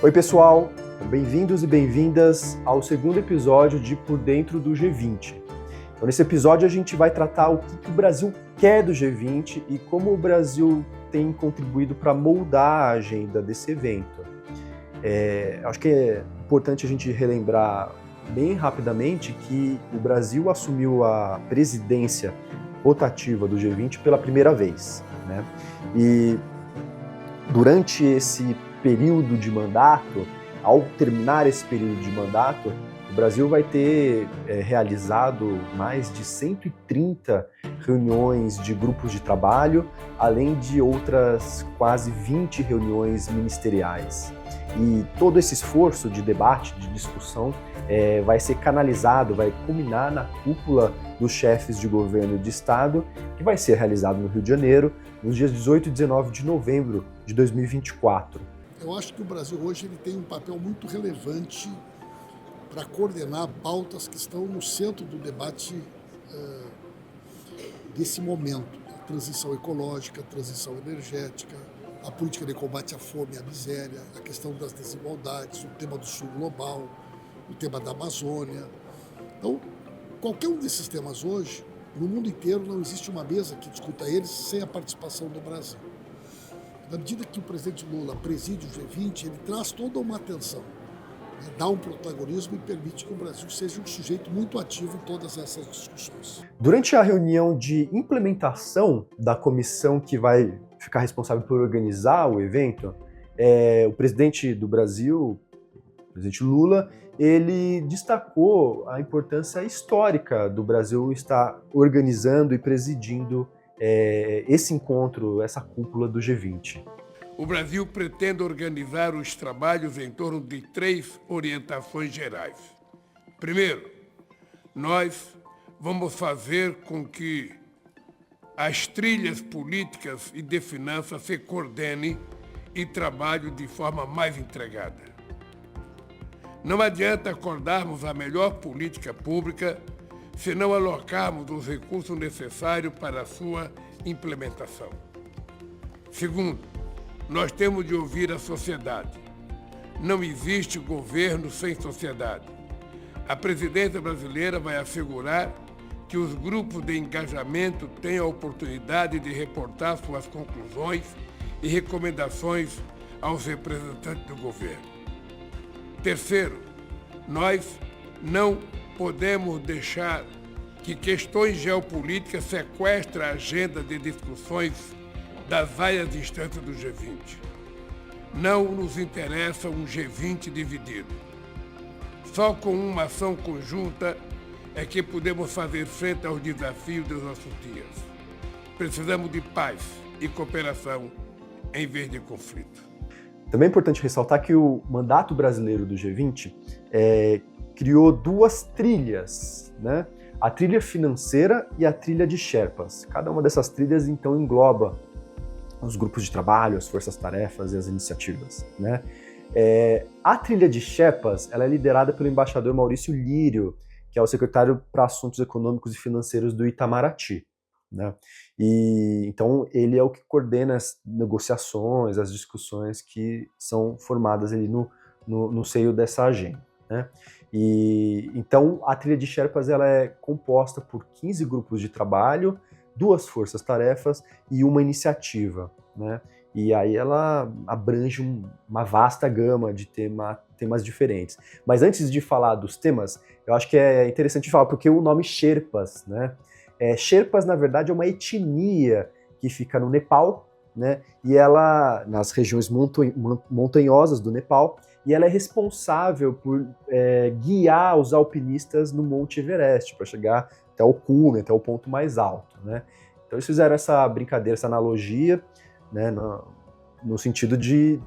Oi pessoal, bem-vindos e bem-vindas ao segundo episódio de Por Dentro do G20. Então, nesse episódio a gente vai tratar o que o Brasil quer do G20 e como o Brasil tem contribuído para moldar a agenda desse evento. Acho que é importante a gente relembrar bem rapidamente que o Brasil assumiu a presidência rotativa do G20 pela primeira vez, né? E durante esse período de mandato, ao terminar esse período de mandato, o Brasil vai ter realizado mais de 130 reuniões de grupos de trabalho, além de outras quase 20 reuniões ministeriais. E todo esse esforço de debate, de discussão, vai ser canalizado, vai culminar na cúpula dos chefes de governo de Estado, que vai ser realizado no Rio de Janeiro, nos dias 18 e 19 de novembro de 2024. Eu acho que o Brasil hoje ele tem um papel muito relevante para coordenar pautas que estão no centro do debate desse momento. A transição ecológica, a transição energética, a política de combate à fome e à miséria, a questão das desigualdades, o tema do sul global, o tema da Amazônia. Então, qualquer um desses temas hoje, no mundo inteiro não existe uma mesa que discuta eles sem a participação do Brasil. Na medida que o presidente Lula preside o G20, ele traz toda uma atenção, dá um protagonismo e permite que o Brasil seja um sujeito muito ativo em todas essas discussões. Durante a reunião de implementação da comissão que vai ficar responsável por organizar o evento, o presidente do Brasil, o presidente Lula, ele destacou a importância histórica do Brasil estar organizando e presidindo esse encontro, essa cúpula do G20. O Brasil pretende organizar os trabalhos em torno de 3 orientações gerais. Primeiro, nós vamos fazer com que as trilhas políticas e de finanças se coordenem e trabalhem de forma mais entregada. Não adianta acordarmos a melhor política pública se não alocarmos os recursos necessários para a sua implementação. Segundo, nós temos de ouvir a sociedade. Não existe governo sem sociedade. A presidência brasileira vai assegurar que os grupos de engajamento tenham a oportunidade de reportar suas conclusões e recomendações aos representantes do governo. Terceiro, nós não podemos deixar que questões geopolíticas sequestrem a agenda de discussões das várias instâncias do G20. Não nos interessa um G20 dividido. Só com uma ação conjunta é que podemos fazer frente aos desafios dos nossos dias. Precisamos de paz e cooperação em vez de conflito. Também é importante ressaltar que o mandato brasileiro do G20 criou 2 trilhas, né? A trilha financeira e a trilha de Sherpas. Cada uma dessas trilhas, então, engloba os grupos de trabalho, as forças-tarefas e as iniciativas, né? A trilha de Sherpas, ela é liderada pelo embaixador Maurício Lírio, que é o secretário para Assuntos Econômicos e Financeiros do Itamaraty, né? E então ele é o que coordena as negociações, as discussões que são formadas ali no seio dessa agenda, né? E então a trilha de Sherpas ela é composta por 15 grupos de trabalho, 2 forças-tarefas e uma iniciativa, né? E aí ela abrange uma vasta gama de temas diferentes. Mas antes de falar dos temas, eu acho que é interessante falar porque o nome Sherpas, né? Sherpas, na verdade, é uma etnia que fica no Nepal, né? E ela, nas regiões montanhosas do Nepal, e ela é responsável por guiar os alpinistas no Monte Everest, para chegar até o cume, até o ponto mais alto, né? Então eles fizeram essa brincadeira, essa analogia, né, no sentido de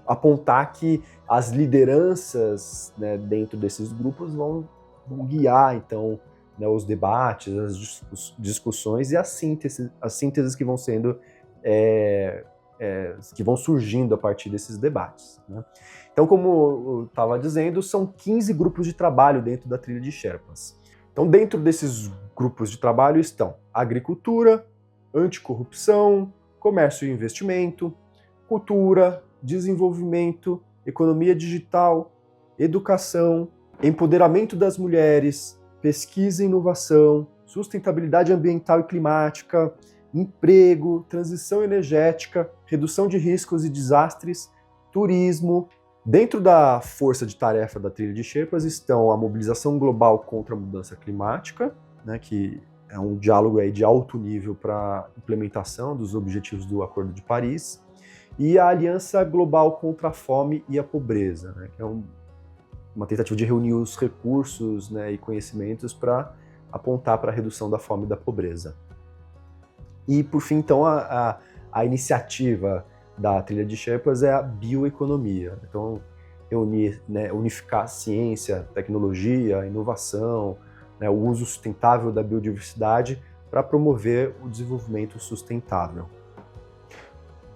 apontar que as lideranças, né, dentro desses grupos vão guiar, então, né, os debates, as discussões e as sínteses que vão sendo que vão surgindo a partir desses debates, né? Então, como eu estava dizendo, são 15 grupos de trabalho dentro da trilha de Sherpas. Então, dentro desses grupos de trabalho estão agricultura, anticorrupção, comércio e investimento, cultura, desenvolvimento, economia digital, educação, empoderamento das mulheres, pesquisa e inovação, sustentabilidade ambiental e climática, emprego, transição energética, redução de riscos e desastres, turismo. Dentro da força de tarefa da Trilha de Sherpas estão a mobilização global contra a mudança climática, né, que é um diálogo aí de alto nível para a implementação dos objetivos do Acordo de Paris, e a Aliança Global contra a Fome e a Pobreza, né, que é uma tentativa de reunir os recursos, né, e conhecimentos para apontar para a redução da fome e da pobreza. E, por fim, então, a iniciativa da Trilha de Sherpas é a bioeconomia. Então, reunir, né, unificar ciência, tecnologia, inovação, né, o uso sustentável da biodiversidade para promover o desenvolvimento sustentável.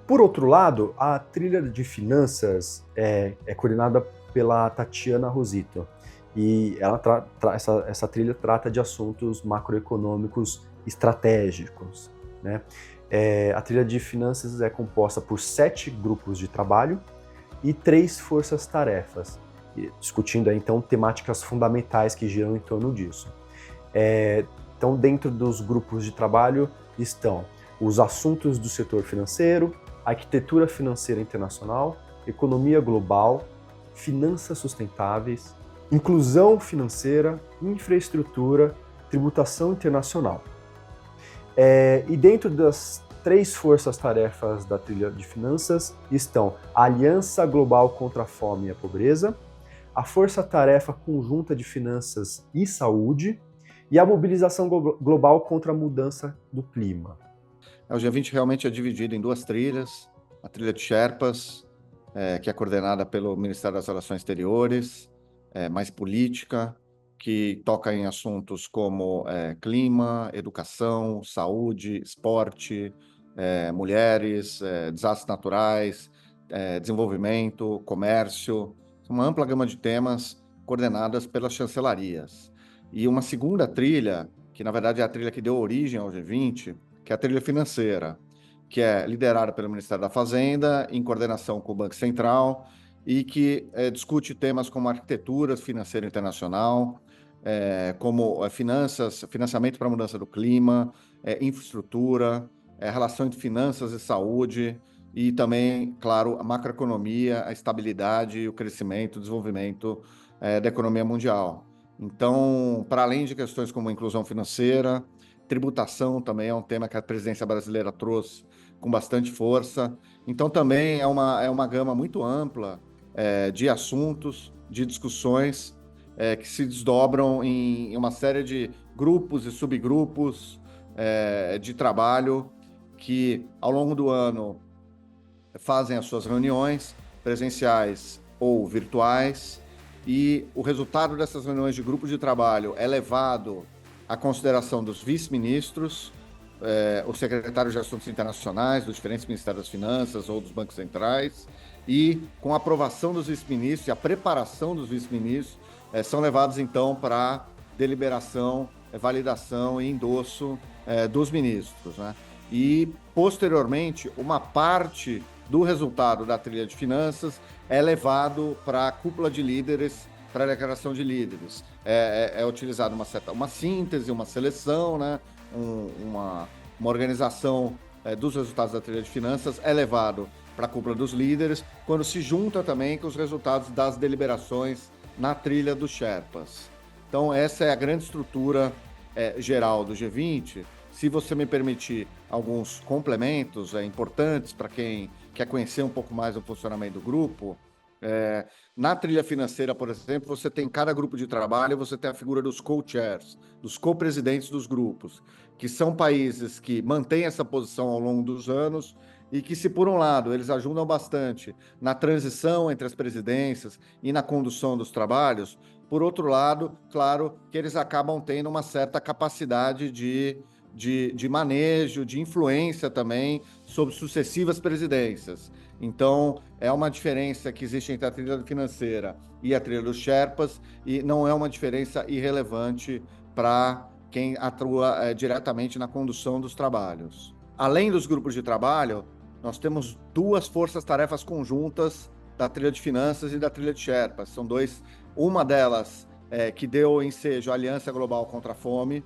Por outro lado, a Trilha de Finanças é coordenada pela Tatiana Rosito, e ela essa trilha trata de assuntos macroeconômicos estratégicos, né? A Trilha de Finanças é composta por 7 grupos de trabalho e 3 forças-tarefas, discutindo aí, então, temáticas fundamentais que giram em torno disso. Então, dentro dos grupos de trabalho estão os assuntos do setor financeiro, arquitetura financeira internacional, economia global, finanças sustentáveis, inclusão financeira, infraestrutura, tributação internacional. E dentro das 3 forças-tarefas da Trilha de Finanças estão a Aliança Global contra a Fome e a Pobreza, a Força-Tarefa Conjunta de Finanças e Saúde e a Mobilização Global contra a Mudança do Clima. O G20 realmente é dividido em 2 trilhas, a Trilha de Sherpas, que é coordenada pelo Ministério das Relações Exteriores, mais política, que toca em assuntos como clima, educação, saúde, esporte, mulheres, desastres naturais, desenvolvimento, comércio, uma ampla gama de temas coordenadas pelas chancelarias. E uma segunda trilha, que na verdade é a trilha que deu origem ao G20, que é a trilha financeira, que é liderada pelo Ministério da Fazenda, em coordenação com o Banco Central, e que discute temas como arquitetura financeira internacional, como financiamento para a mudança do clima, infraestrutura, relação entre finanças e saúde, e também, claro, a macroeconomia, a estabilidade, o crescimento, o desenvolvimento da economia mundial. Então, para além de questões como inclusão financeira, tributação também é um tema que a presidência brasileira trouxe com bastante força. Então, também é uma gama muito ampla de assuntos, de discussões que se desdobram em uma série de grupos e subgrupos de trabalho que, ao longo do ano, fazem as suas reuniões presenciais ou virtuais, e o resultado dessas reuniões de grupos de trabalho é levado à consideração dos vice-ministros, os secretários de Assuntos Internacionais dos diferentes Ministérios das Finanças ou dos bancos centrais, e com a aprovação dos vice-ministros e a preparação dos vice-ministros, são levados então para deliberação, validação e endosso dos ministros, né? E, posteriormente, uma parte do resultado da trilha de finanças é levado para a cúpula de líderes, para a declaração de líderes. É utilizada uma síntese, uma seleção, né? uma organização dos resultados da trilha de finanças, é levado para a cúpula dos líderes, quando se junta também com os resultados das deliberações na trilha dos Sherpas. Então, essa é a grande estrutura geral do G20. Se você me permitir alguns complementos importantes para quem quer conhecer um pouco mais do funcionamento do grupo, na trilha financeira, por exemplo, você tem cada grupo de trabalho, você tem a figura dos co-chairs, dos co-presidentes dos grupos, que são países que mantêm essa posição ao longo dos anos e que, se por um lado eles ajudam bastante na transição entre as presidências e na condução dos trabalhos, por outro lado, claro que eles acabam tendo uma certa capacidade de manejo, de influência também sobre sucessivas presidências. Então, é uma diferença que existe entre a trilha financeira e a trilha dos Sherpas, e não é uma diferença irrelevante para quem atua diretamente na condução dos trabalhos. Além dos grupos de trabalho, nós temos 2 forças-tarefas conjuntas da trilha de finanças e da trilha de Sherpas. São uma delas que deu ensejo à Aliança Global contra a Fome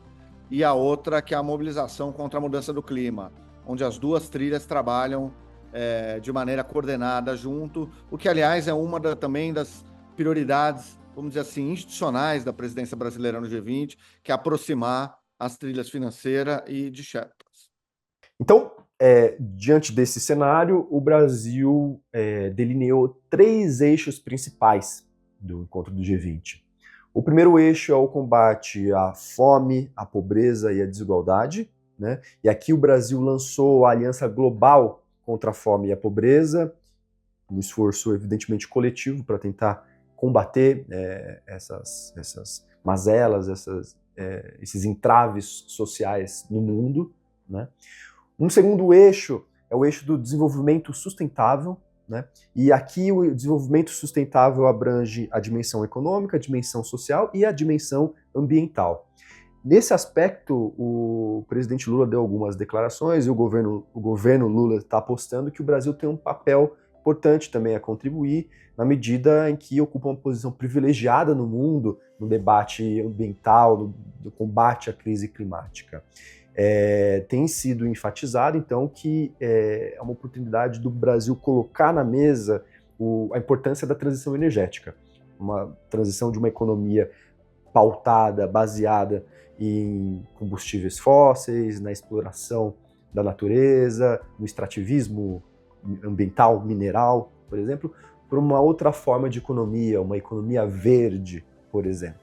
e a outra que é a mobilização contra a mudança do clima, onde as duas trilhas trabalham de maneira coordenada junto, o que, aliás, é também das prioridades, vamos dizer assim, institucionais da presidência brasileira no G20, que é aproximar as trilhas financeira e de Sherpas. Então, diante desse cenário, o Brasil delineou 3 eixos principais do encontro do G20. O primeiro eixo é o combate à fome, à pobreza e à desigualdade, né? E aqui o Brasil lançou a Aliança Global contra a Fome e a Pobreza, um esforço evidentemente coletivo para tentar combater essas mazelas, esses entraves sociais no mundo, né? Um segundo eixo é o eixo do desenvolvimento sustentável, né? E aqui o desenvolvimento sustentável abrange a dimensão econômica, a dimensão social e a dimensão ambiental. Nesse aspecto, o presidente Lula deu algumas declarações e o governo Lula está apostando que o Brasil tem um papel importante também a contribuir na medida em que ocupa uma posição privilegiada no mundo no debate ambiental, no combate à crise climática. Tem sido enfatizado, então, que é uma oportunidade do Brasil colocar na mesa a importância da transição energética, uma transição de uma economia pautada, baseada em combustíveis fósseis, na exploração da natureza, no extrativismo ambiental, mineral, por exemplo, para uma outra forma de economia, uma economia verde, por exemplo.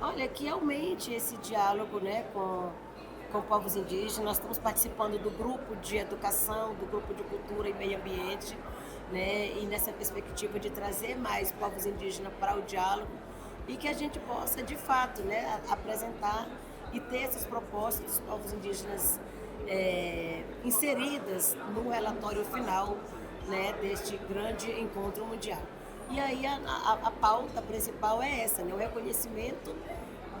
Olha, que aumente esse diálogo, né, com povos indígenas. Nós estamos participando do grupo de educação, do grupo de cultura e meio ambiente, né, e nessa perspectiva de trazer mais povos indígenas para o diálogo e que a gente possa, de fato, né, apresentar e ter essas propostas dos povos indígenas inseridas no relatório final, né, deste grande encontro mundial. E aí a pauta principal é essa, né, o reconhecimento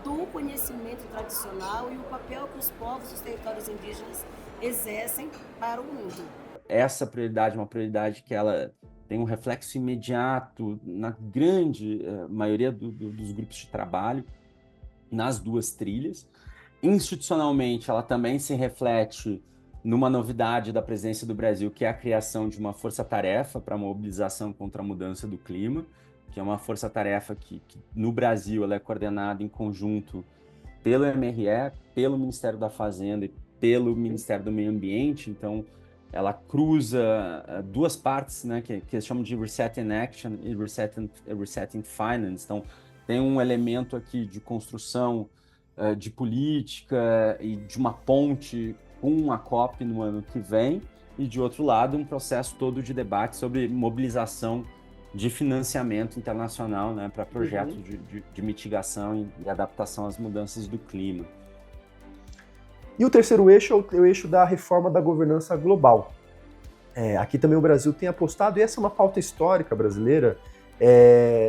do conhecimento tradicional e o papel que os povos dos territórios indígenas exercem para o mundo. Essa prioridade é uma prioridade que ela tem um reflexo imediato na grande maioria dos grupos de trabalho, nas duas trilhas. Institucionalmente, ela também se reflete numa novidade da presidência do Brasil, que é a criação de uma força-tarefa para a mobilização contra a mudança do clima, que é uma força-tarefa que no Brasil ela é coordenada em conjunto pelo MRE, pelo Ministério da Fazenda e pelo Ministério do Meio Ambiente. Então, ela cruza duas partes, né, que eles chamam de Resetting Action e Resetting Finance. Então, tem um elemento aqui de construção de política e de uma ponte com a COP no ano que vem, e, de outro lado, um processo todo de debate sobre mobilização de financiamento internacional, né, para projetos de mitigação e adaptação às mudanças do clima. E o terceiro eixo é o eixo da reforma da governança global. Aqui também o Brasil tem apostado, e essa é uma pauta histórica brasileira,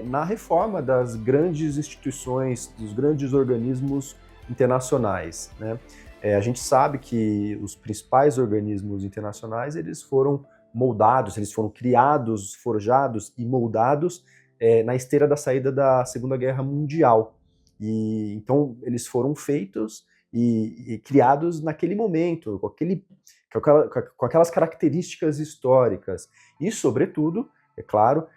na reforma das grandes instituições, dos grandes organismos internacionais, né? A gente sabe que os principais organismos internacionais, eles foram moldados, eles foram criados, forjados e moldados na esteira da saída da Segunda Guerra Mundial. E então eles foram feitos e criados naquele momento, com aquelas características históricas. E, sobretudo, é claro,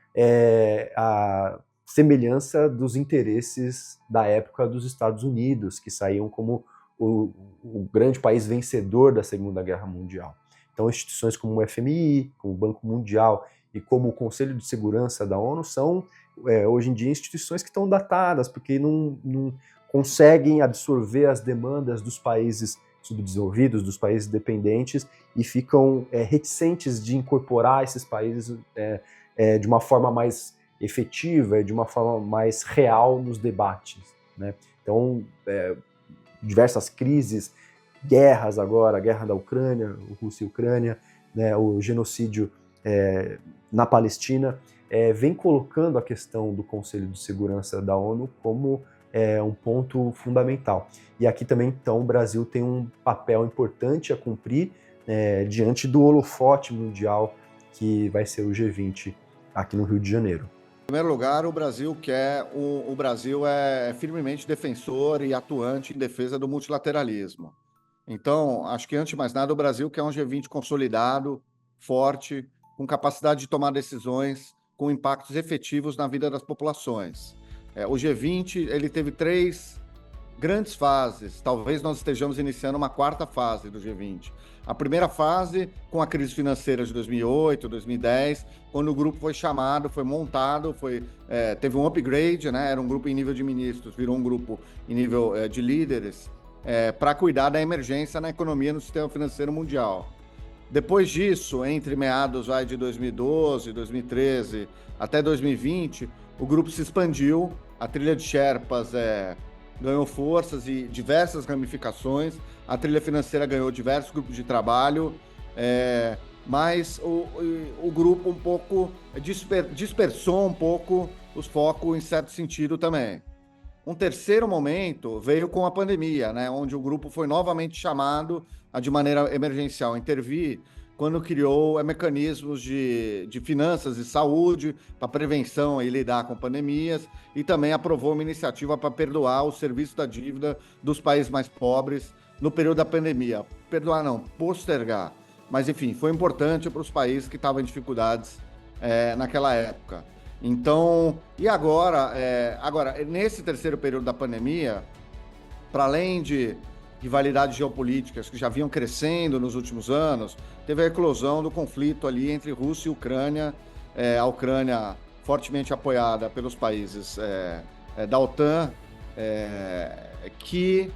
a semelhança dos interesses da época dos Estados Unidos, que saíam como o grande país vencedor da Segunda Guerra Mundial. Então, instituições como o FMI, como o Banco Mundial e como o Conselho de Segurança da ONU são, hoje em dia, instituições que estão datadas, porque não conseguem absorver as demandas dos países subdesenvolvidos, dos países dependentes, e ficam reticentes de incorporar esses países de uma forma mais efetiva, de uma forma mais real nos debates, né? Então, diversas crises, guerras agora, a guerra da Ucrânia, Rússia e Ucrânia, né, o genocídio na Palestina, vem colocando a questão do Conselho de Segurança da ONU como um ponto fundamental. E aqui também, então, o Brasil tem um papel importante a cumprir diante do holofote mundial que vai ser o G20 aqui no Rio de Janeiro. Em primeiro lugar, o Brasil é firmemente defensor e atuante em defesa do multilateralismo. Então, acho que, antes de mais nada, o Brasil quer um G20 consolidado, forte, com capacidade de tomar decisões com impactos efetivos na vida das populações. O G20 ele teve 3 grandes fases. Talvez nós estejamos iniciando uma 4ª fase do G20. A primeira fase, com a crise financeira de 2008, 2010, quando o grupo foi chamado, foi montado, teve um upgrade, né? Era um grupo em nível de ministros, virou um grupo em nível de líderes, para cuidar da emergência na economia no sistema financeiro mundial. Depois disso, entre meados de 2012, 2013 até 2020, o grupo se expandiu, a trilha de Sherpas ganhou forças e diversas ramificações, a trilha financeira ganhou diversos grupos de trabalho, mas o grupo um pouco dispersou um pouco os focos em certo sentido também. Um terceiro momento veio com a pandemia, né, onde o grupo foi novamente chamado a, de maneira emergencial, intervir quando criou mecanismos de finanças e saúde para prevenção e lidar com pandemias, e também aprovou uma iniciativa para perdoar o serviço da dívida dos países mais pobres no período da pandemia. Perdoar não, postergar. Mas, enfim, foi importante para os países que estavam em dificuldades naquela época. Então, e agora, nesse terceiro período da pandemia, para além de rivalidades geopolíticas que já vinham crescendo nos últimos anos, teve a eclosão do conflito ali entre Rússia e Ucrânia, a Ucrânia fortemente apoiada pelos países da OTAN, que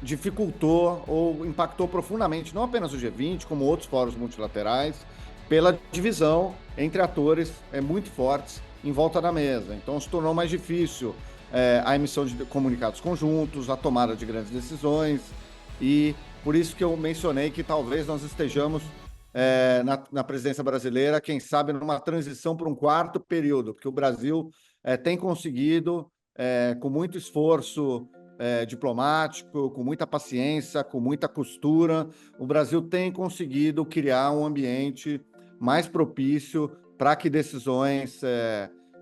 dificultou ou impactou profundamente não apenas o G20, como outros fóruns multilaterais, pela divisão entre atores muito fortes em volta da mesa. Então, se tornou mais difícil a emissão de comunicados conjuntos, a tomada de grandes decisões, e por isso que eu mencionei que talvez nós estejamos na presidência brasileira, quem sabe, numa transição para um 4º período, porque o Brasil tem conseguido, com muito esforço diplomático, com muita paciência, com muita costura, o Brasil tem conseguido criar um ambiente mais propício para que decisões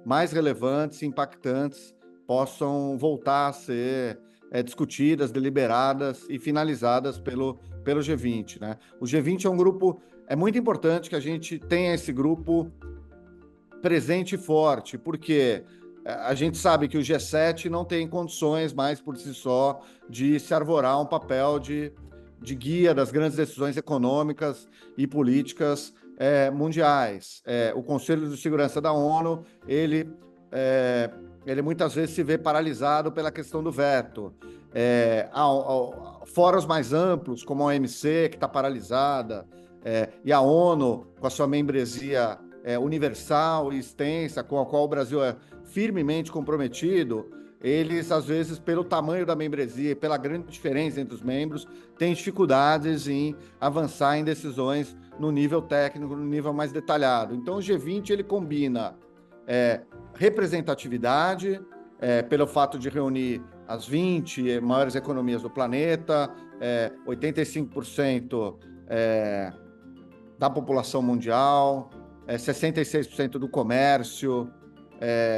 mais relevantes e impactantes possam voltar a ser discutidas, deliberadas e finalizadas pelo G20, né? O G20 é um grupo, é muito importante que a gente tenha esse grupo presente e forte, porque a gente sabe que o G7 não tem condições mais por si só de se arvorar um papel de guia das grandes decisões econômicas e políticas mundiais. O Conselho de Segurança da ONU, ele muitas vezes se vê paralisado pela questão do veto. Fóruns mais amplos, como a OMC, que está paralisada, e a ONU, com a sua membresia universal e extensa, com a qual o Brasil é firmemente comprometido, eles, às vezes, pelo tamanho da membresia e pela grande diferença entre os membros, têm dificuldades em avançar em decisões no nível técnico, no nível mais detalhado. Então, o G20 ele combina representatividade, pelo fato de reunir as 20 maiores economias do planeta, 85% da população mundial, 66% do comércio,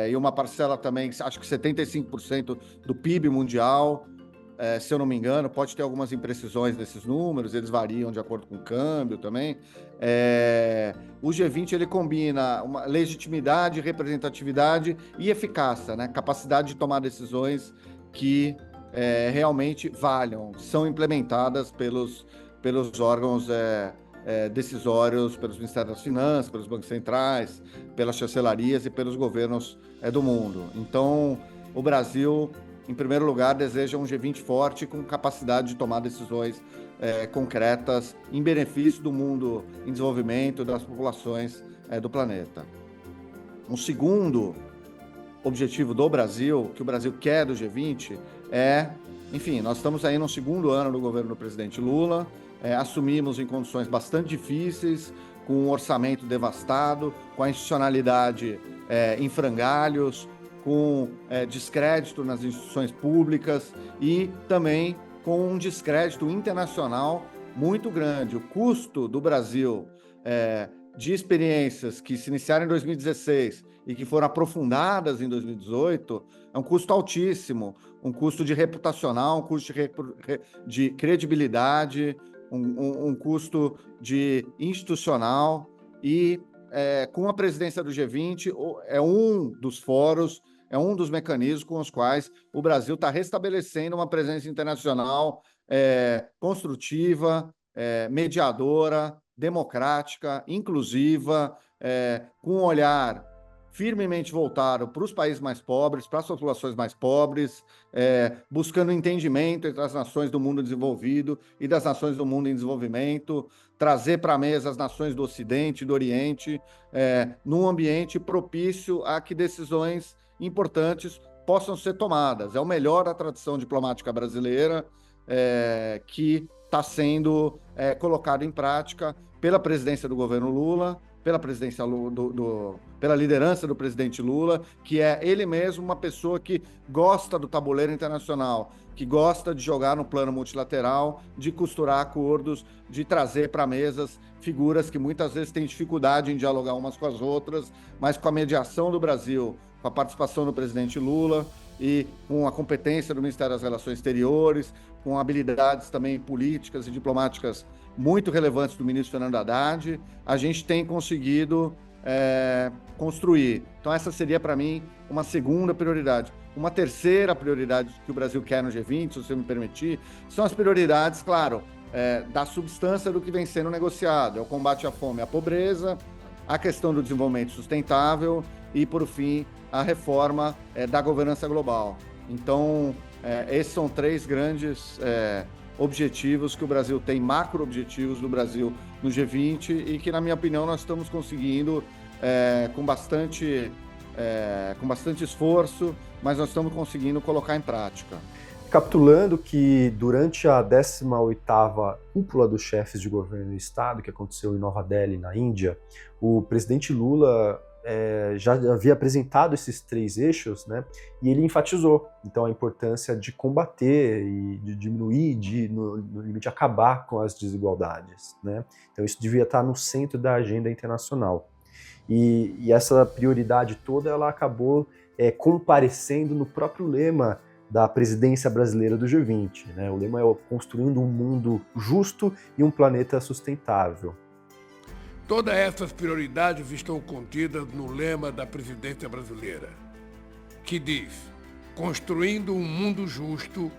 e uma parcela também, acho que 75% do PIB mundial, se eu não me engano, pode ter algumas imprecisões desses números, eles variam de acordo com o câmbio também. O G20 ele combina uma legitimidade, representatividade e eficácia, né? Capacidade de tomar decisões que realmente valham, são implementadas pelos órgãos decisórios, pelos Ministérios das Finanças, pelos bancos centrais, pelas chancelarias e pelos governos do mundo. Então, o Brasil, em primeiro lugar, deseja um G20 forte com capacidade de tomar decisões concretas em benefício do mundo em desenvolvimento das populações do planeta. Um segundo objetivo do Brasil, que o Brasil quer do G20, enfim, nós estamos aí no segundo ano do governo do presidente Lula, assumimos em condições bastante difíceis, com um orçamento devastado, com a institucionalidade em frangalhos, com descrédito nas instituições públicas e também com um descrédito internacional muito grande. O custo do Brasil de experiências que se iniciaram em 2016 e que foram aprofundadas em 2018, é um custo altíssimo, um custo de reputacional, um custo de credibilidade, um custo de institucional, e com a presidência do G20 é um dos fóruns, é um dos mecanismos com os quais o Brasil está restabelecendo uma presença internacional construtiva, mediadora, democrática, inclusiva, com um olhar firmemente voltado para os países mais pobres, para as populações mais pobres, buscando entendimento entre as nações do mundo desenvolvido e das nações do mundo em desenvolvimento, trazer para a mesa as nações do Ocidente e do Oriente, num ambiente propício a que decisões importantes possam ser tomadas. É o melhor da tradição diplomática brasileira, que está sendo colocado em prática pela presidência do governo Lula, pela liderança do presidente Lula, que é ele mesmo uma pessoa que gosta do tabuleiro internacional, que gosta de jogar no plano multilateral, de costurar acordos, de trazer para mesas figuras que muitas vezes têm dificuldade em dialogar umas com as outras, mas com a mediação do Brasil, com a participação do presidente Lula e com a competência do Ministério das Relações Exteriores, com habilidades também políticas e diplomáticas muito relevantes do ministro Fernando Haddad, a gente tem conseguido construir. Então essa seria, para mim, uma segunda prioridade. Uma terceira prioridade que o Brasil quer no G20, se você me permitir, são as prioridades, claro, da substância do que vem sendo negociado. É o combate à fome e à pobreza, a questão do desenvolvimento sustentável e, por fim, a reforma da governança global. Então, esses são três grandes objetivos que o Brasil tem, macro-objetivos do Brasil no G20 e que, na minha opinião, nós estamos conseguindo com bastante esforço, mas nós estamos conseguindo colocar em prática. Capitulando que durante a 18ª cúpula dos chefes de governo e Estado, que aconteceu em Nova Delhi, na Índia, o presidente Lula já havia apresentado esses três eixos, né, e ele enfatizou, então, a importância de combater e de diminuir, no limite, acabar com as desigualdades, né? Então isso devia estar no centro da agenda internacional. E essa prioridade toda, ela acabou comparecendo no próprio lema da presidência brasileira do G20, né? O lema é construindo um mundo justo e um planeta sustentável. Todas essas prioridades estão contidas no lema da presidência brasileira, que diz: construindo um mundo justo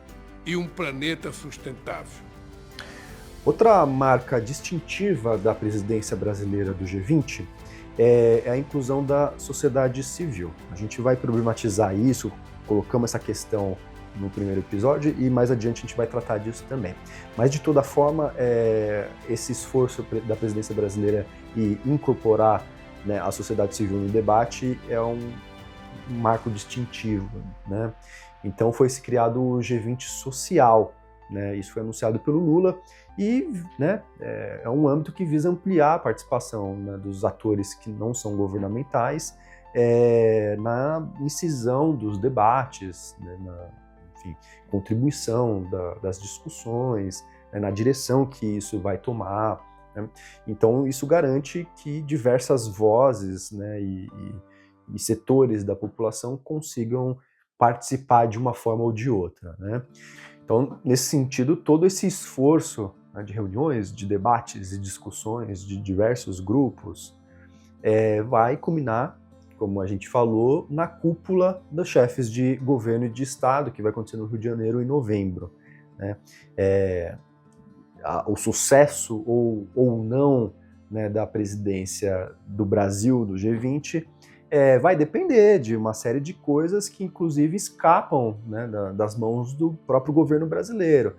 e um planeta sustentável. Outra marca distintiva da presidência brasileira do G20 é a inclusão da sociedade civil. A gente vai problematizar isso, colocamos essa questão no primeiro episódio e mais adiante a gente vai tratar disso também. Mas, de toda forma, esse esforço da presidência brasileira e incorporar, né, a sociedade civil no debate é um marco distintivo, né? Então foi-se criado o G20 social, né? Isso foi anunciado pelo Lula e, né, é um âmbito que visa ampliar a participação, né, dos atores que não são governamentais na incisão dos debates, né, enfim, contribuição das discussões, né, na direção que isso vai tomar, né? Então isso garante que diversas vozes, né, e setores da população consigam participar de uma forma ou de outra, né? Então, nesse sentido, todo esse esforço, né, de reuniões, de debates e discussões de diversos grupos vai culminar, como a gente falou, na cúpula dos chefes de governo e de Estado, que vai acontecer no Rio de Janeiro em novembro, né? O sucesso ou não, né, da presidência do Brasil do G20 vai depender de uma série de coisas que, inclusive, escapam, né, das mãos do próprio governo brasileiro.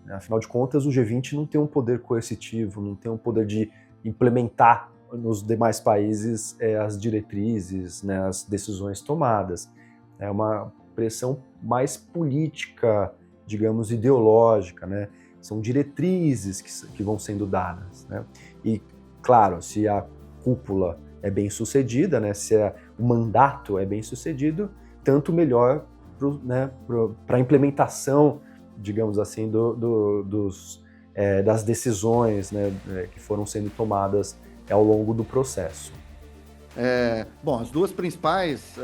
Afinal de contas, o G20 não tem um poder coercitivo, não tem um poder de implementar nos demais países as diretrizes, né, as decisões tomadas. É uma pressão mais política, digamos, ideológica, né? São diretrizes que vão sendo dadas, né? E, claro, se a cúpula é bem sucedida, né, se o mandato é bem sucedido, tanto melhor para a implementação, digamos assim, das decisões, né, que foram sendo tomadas ao longo do processo. Bom, as duas principais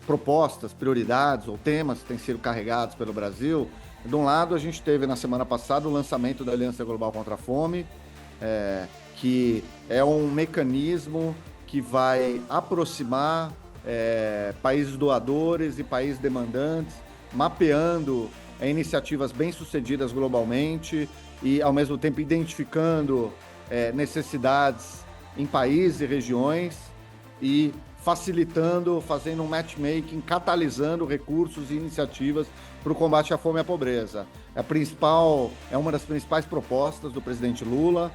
propostas, prioridades ou temas que têm sido carregados pelo Brasil, de um lado a gente teve na semana passada o lançamento da Aliança Global contra a Fome, que é um mecanismo que vai aproximar países doadores e países demandantes, mapeando iniciativas bem-sucedidas globalmente e, ao mesmo tempo, identificando necessidades em países e regiões e facilitando, fazendo um matchmaking, catalisando recursos e iniciativas para o combate à fome e à pobreza. É uma das principais propostas do presidente Lula,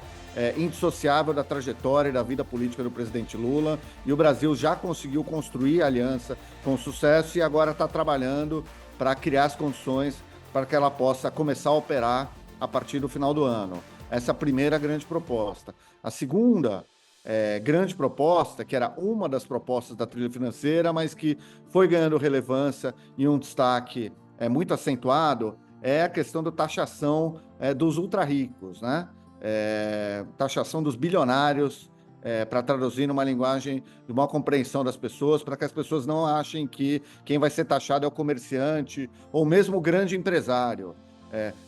indissociável da trajetória e da vida política do presidente Lula, e o Brasil já conseguiu construir a aliança com sucesso e agora está trabalhando para criar as condições para que ela possa começar a operar a partir do final do ano. Essa é a primeira grande proposta. A segunda grande proposta, que era uma das propostas da trilha financeira, mas que foi ganhando relevância e um destaque muito acentuado, é a questão da taxação dos ultra-ricos, né? Taxação dos bilionários, para traduzir numa linguagem de uma compreensão das pessoas, para que as pessoas não achem que quem vai ser taxado é o comerciante ou mesmo o grande empresário.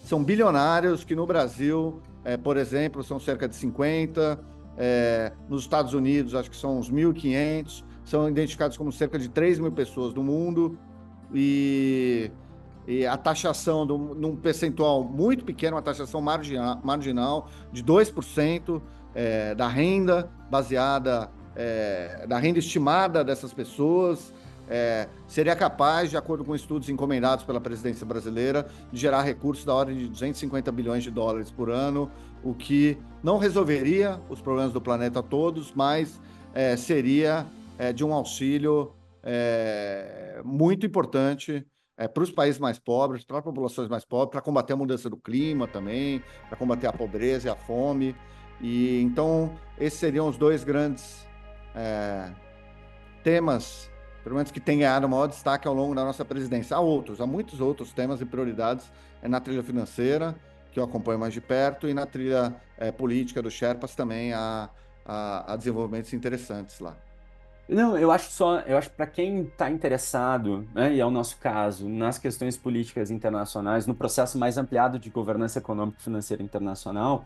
São bilionários que no Brasil, por exemplo, são cerca de 50, nos Estados Unidos acho que são uns 1.500, são identificados como cerca de 3 mil pessoas no mundo, e a taxação num percentual muito pequeno, uma taxação marginal de 2% da renda baseada, da renda estimada dessas pessoas, seria capaz, de acordo com estudos encomendados pela presidência brasileira, de gerar recursos da ordem de 250 bilhões de dólares por ano, o que não resolveria os problemas do planeta todos, mas seria de um auxílio muito importante para os países mais pobres, para as populações mais pobres, para combater a mudança do clima também, para combater a pobreza e a fome. E então, esses seriam os dois grandes temas, pelo menos que têm ganhado maior destaque ao longo da nossa presidência. Há muitos outros temas e prioridades na trilha financeira, que eu acompanho mais de perto, e na trilha política do Sherpas também há desenvolvimentos interessantes lá. Não, eu acho para quem está interessado, né, e é o nosso caso, nas questões políticas internacionais, no processo mais ampliado de governança econômica e financeira internacional,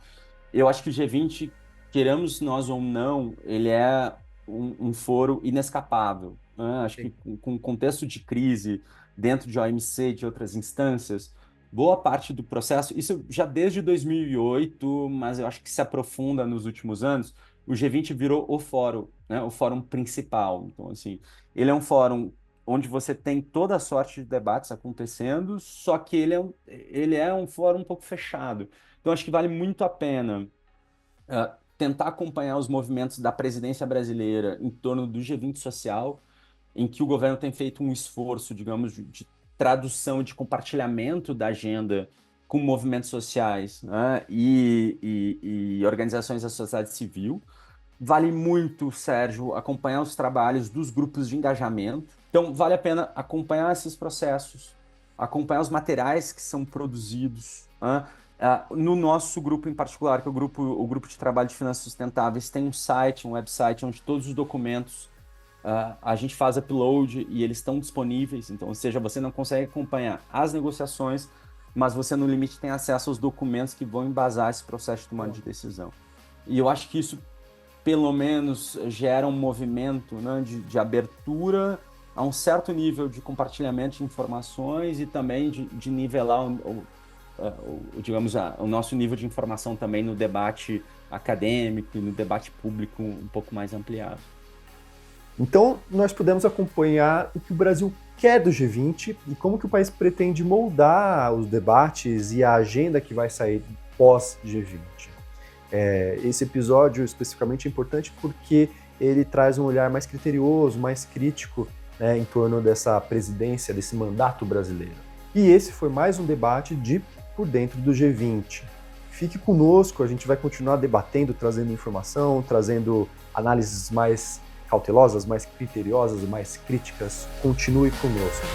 eu acho que o G20, queremos nós ou não, ele é um foro inescapável, né? Acho que com o contexto de crise dentro de OMC e de outras instâncias, boa parte do processo, isso já desde 2008, mas eu acho que se aprofunda nos últimos anos, o G20 virou o fórum, né, o fórum principal. Então, assim, ele é um fórum onde você tem toda a sorte de debates acontecendo, só que ele é um fórum um pouco fechado. Então, acho que vale muito a pena tentar acompanhar os movimentos da presidência brasileira em torno do G20 social, em que o governo tem feito um esforço, digamos, de tradução, de compartilhamento da agenda com movimentos sociais, né, e organizações da sociedade civil. Vale muito, Sérgio, acompanhar os trabalhos dos grupos de engajamento. Então, vale a pena acompanhar esses processos, acompanhar os materiais que são produzidos, né? No nosso grupo em particular, que é o grupo de trabalho de finanças sustentáveis, tem um site, um website, onde todos os documentos a gente faz upload e eles estão disponíveis. Então, ou seja, você não consegue acompanhar as negociações, mas você, no limite, tem acesso aos documentos que vão embasar esse processo de tomada de decisão. E eu acho que isso, pelo menos, gera um movimento, né, de abertura a um certo nível de compartilhamento de informações e também de nivelar digamos, o nosso nível de informação também no debate acadêmico e no debate público um pouco mais ampliado. Então, nós pudemos acompanhar o que o Brasil quer do G20 e como que o país pretende moldar os debates e a agenda que vai sair pós-G20. Esse episódio especificamente é importante porque ele traz um olhar mais criterioso, mais crítico, né, em torno dessa presidência, desse mandato brasileiro. E esse foi mais um debate de Por Dentro do G20. Fique conosco, a gente vai continuar debatendo, trazendo informação, trazendo análises mais cautelosas, mais criteriosas, mais críticas. Continue conosco.